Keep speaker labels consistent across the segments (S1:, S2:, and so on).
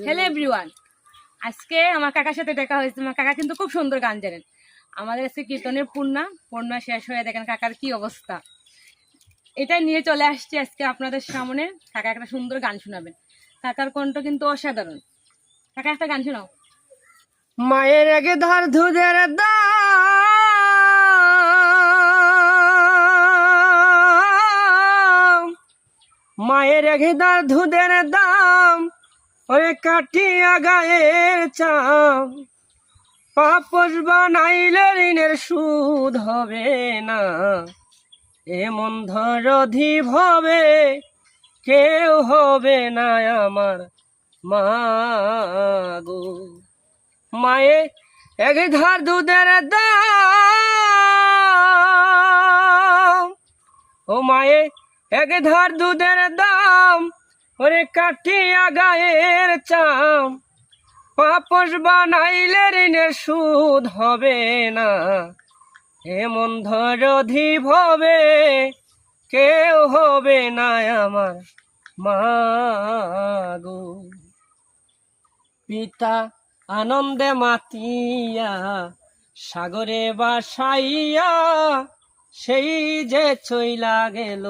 S1: Hello everyone, আজকে আমার কাকার সাথে দেখা হয়েছে। আমার কাকা কিন্তু খুব সুন্দর গান জানেন। আমাদের আজকে কীর্তনের পূর্ণা শেষ হয়ে দেখেন কাকার কি অবস্থা। এটা নিয়ে চলে আসছি আজকে আপনাদের সামনে। কাকা একটা সুন্দর গান শোনাবেন। কাকার কণ্ঠ কিন্তু অসাধারণ। কাকা একটা গান শোনাও।
S2: মায়ের আগে ধার দুধের দাম, মায়ের আগে ধার দুধের দাম, ওই কাটিয়া গায়ের চাম, পাপস বানাইলে ঋণের সুদ হবে না, এমন ধরধি ভবে কেউ হবে না আমার মা গো। মায়ে এক ধার দুধের দাম, ও মায়ে এক ধার দুধের দাম, ওরে কাটিয়া গায়ের চাম, পাপস বানাইলে ঋণের সুদ হবে না, এমন ধরধি ভবে কেউ হবে না আমার মা গো। পিতা আনন্দে মাতিয়া সাগরে বাসাইয়া, সেই যে চইলা গেল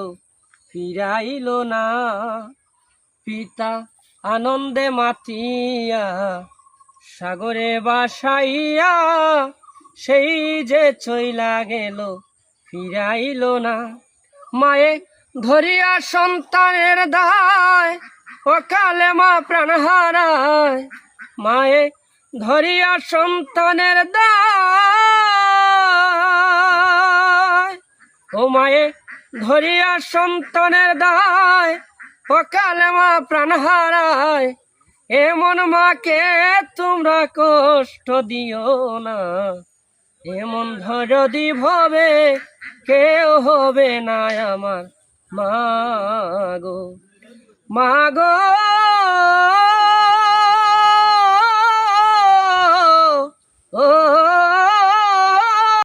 S2: ফিরাইল না। পিতা আনন্দে মাতিয়া সাগরে বাসাইয়া, সেই যে চইলা গেল ফিরাইল না। মায়ে ধরিয়া সন্তানের দায়, অকালে মা প্রাণ হারায়। মায়ে ধরিয়া সন্তানের দায়, ও মায়ে ধরিয়া সন্তানের দায়, অকালে মা প্রাণ হারায়। এমন মাকে তোমরা কষ্ট দিও না, এমন ধরদি ভবে কেউ হবে না আমার মা গো। মা গো